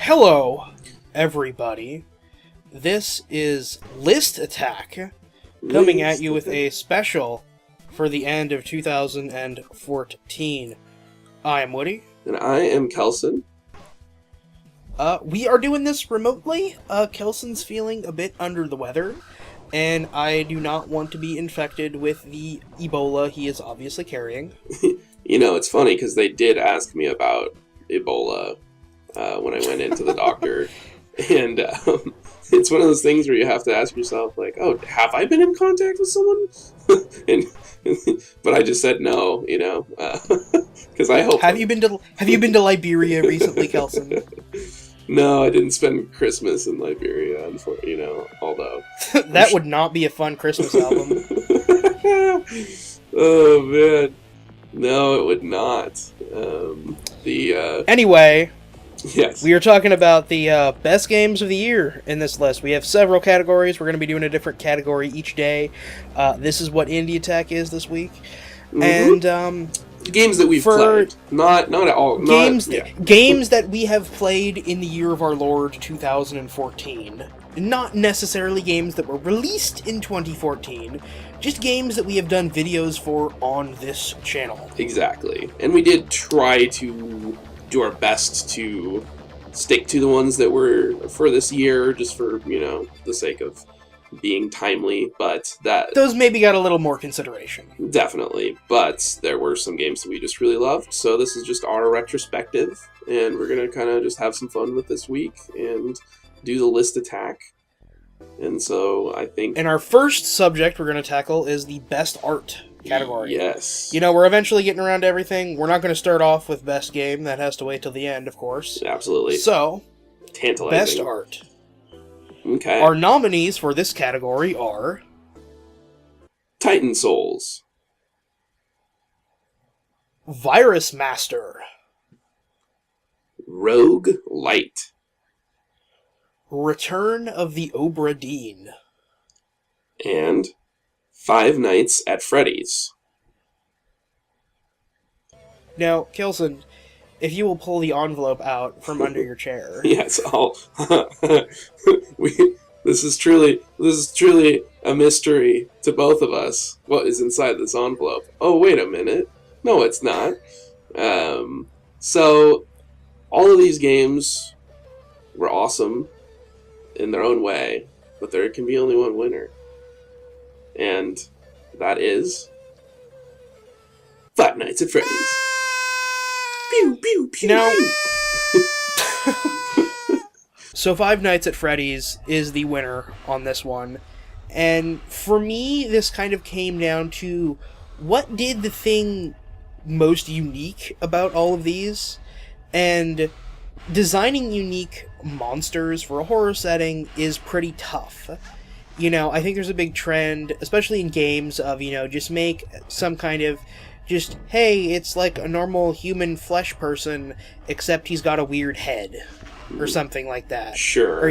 Hello, everybody. This is List Attack, coming at you with a special for the end of 2014. I am Woody. And I am Kelson. We are doing this remotely. Kelson's feeling a bit under the weather, and I do not want to be infected with the Ebola he is obviously carrying. You know, it's funny because they did ask me about Ebola when I went into the doctor. And it's one of those things where you have to ask yourself, like, oh, have I been in contact with someone? But I just said no, you know, because I hope. Have you been to Liberia recently, Kelson? No, I didn't spend Christmas in Liberia, although. That would not be a fun Christmas album. Oh, man. No, it would not. Anyway, yes. we are talking about the best games of the year in this list. We have several categories. We're going to be doing a different category each day. This is what Indie Attack is this week. Mm-hmm. And games that we've played. Not at all. Games that we have played in the year of our Lord 2014. Not necessarily games that were released in 2014, just games that we have done videos for on this channel. Exactly. And we did try to do our best to stick to the ones that were for this year, just for, the sake of being timely, but those maybe got a little more consideration. Definitely. But there were some games that we just really loved, so this is just our retrospective, and we're going to kind of just have some fun with this week, and do the list attack. And so I think... And our first subject we're going to tackle is the best art category. Yes. We're eventually getting around to everything. We're not going to start off with best game. That has to wait till the end, of course. Absolutely. So, tantalizing. Best art. Okay. Our nominees for this category are... Titan Souls. Virus Master. Rogue Light. Return of the Obra Dinn. And Five Nights at Freddy's. Now, Kelson, if you will pull the envelope out from under your chair. Yes, This is truly a mystery to both of us. What is inside this envelope? Oh, wait a minute. No, it's not. So, all of these games were awesome in their own way, but there can be only one winner. And that is Five Nights at Freddy's. Pew, pew, pew, now, pew. So Five Nights at Freddy's is the winner on this one. And for me, this kind of came down to what did the thing most unique about all of these? And designing unique monsters for a horror setting is pretty tough. I think there's a big trend, especially in games, of, just make some kind of hey, it's like a normal human flesh person, except he's got a weird head, or something like that. Sure. Or,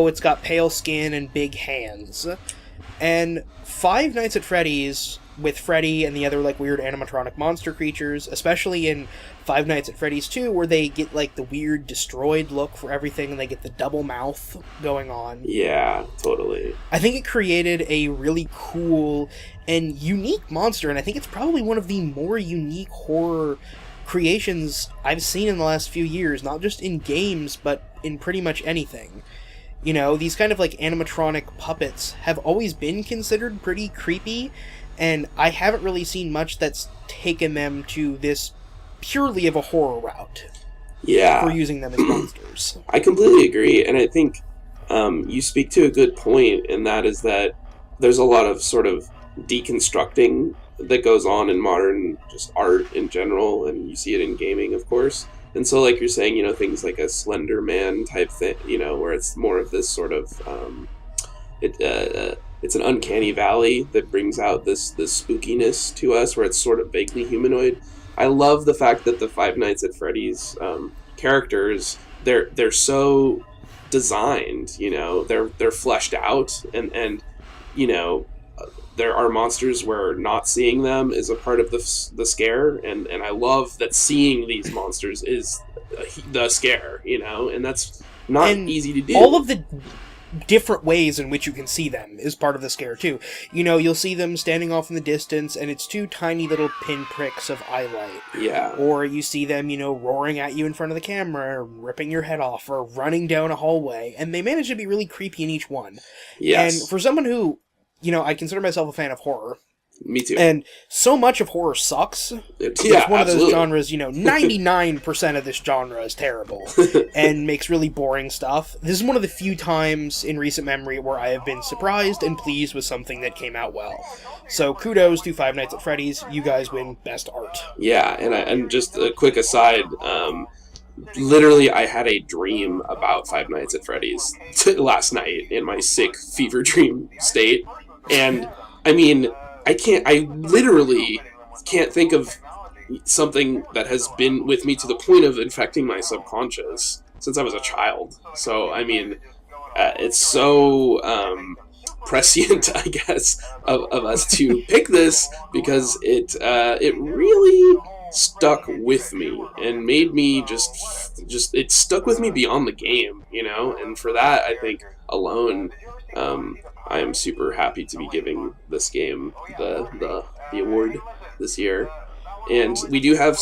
it's got pale skin and big hands. And Five Nights at Freddy's, with Freddy and the other, weird animatronic monster creatures, especially in Five Nights at Freddy's 2, where they get, the weird destroyed look for everything, and they get the double mouth going on. Yeah, totally. I think it created a really cool and unique monster, and I think it's probably one of the more unique horror creations I've seen in the last few years, not just in games, but in pretty much anything. These kind of, animatronic puppets have always been considered pretty creepy, and I haven't really seen much that's taken them to this purely of a horror route. Yeah. For using them as monsters. I completely agree, and I think you speak to a good point, and that is that there's a lot of sort of deconstructing that goes on in modern just art in general, and you see it in gaming, of course. And so, like you're saying, things like a Slender Man type thing, where it's more of this sort of it's an uncanny valley that brings out this spookiness to us, where it's sort of vaguely humanoid. I love the fact that the Five Nights at Freddy's characters, they're so designed, they're fleshed out, and there are monsters where not seeing them is a part of the scare, and I love that seeing these monsters is the scare, you know, and that's not And easy to do. all of the different ways in which you can see them is part of the scare too. You know, you'll see them standing off in the distance and it's two tiny little pinpricks of eyelight. Yeah. Or you see them, you know, roaring at you in front of the camera, or ripping your head off, or running down a hallway, and they manage to be really creepy in each one. Yes. And for someone who, you know, I consider myself a fan of horror, Me too. and so much of horror sucks. It's one of those genres, you know, 99% of this genre is terrible and makes really boring stuff. This is one of the few times in recent memory where I have been surprised and pleased with something that came out well. So kudos to Five Nights at Freddy's. You guys win Best Art. Yeah, and just a quick aside, literally I had a dream about Five Nights at Freddy's last night in my sick fever dream state. And, I mean, I literally can't think of something that has been with me to the point of infecting my subconscious since I was a child. So, I mean, it's so prescient, I guess, of us to pick this because it really stuck with me and made me just it stuck with me beyond the game, you know? And for that, I think alone, I am super happy to be giving this game the award this year. And we do have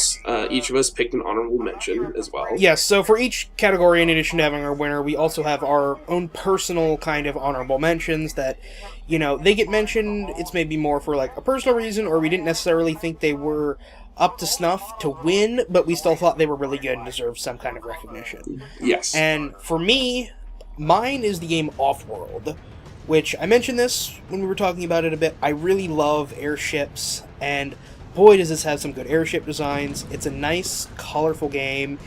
each of us picked an honorable mention as well. Yes, so for each category, in addition to having our winner, we also have our own personal kind of honorable mentions that, you know, they get mentioned, it's maybe more for like a personal reason, or we didn't necessarily think they were up to snuff to win, but we still thought they were really good and deserved some kind of recognition. Yes. And for me, mine is the game Offworld, which I mentioned this when we were talking about it a bit. I really love airships, and boy does this have some good airship designs. It's a nice, colorful game.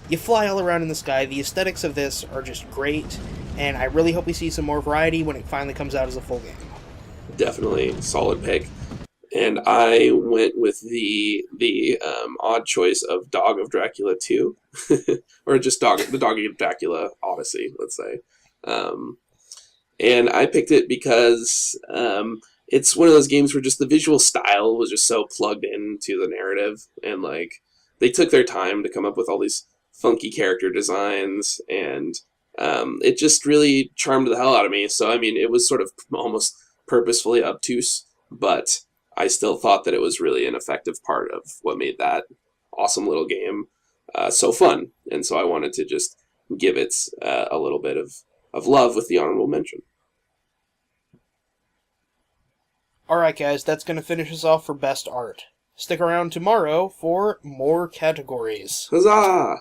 You fly all around in the sky. The aesthetics of this are just great, and I really hope we see some more variety when it finally comes out as a full game. Definitely solid pick. And I went with the odd choice of Dog of Dracula 2, or just the Dog of Dracula Odyssey, let's say. And I picked it because it's one of those games where just the visual style was just so plugged into the narrative, and like they took their time to come up with all these funky character designs, and it just really charmed the hell out of me. So I mean, it was sort of almost purposefully obtuse, but I still thought that it was really an effective part of what made that awesome little game so fun, and so I wanted to just give it a little bit of love with the honorable mention. Alright guys, that's going to finish us off for Best Art. Stick around tomorrow for more categories. Huzzah!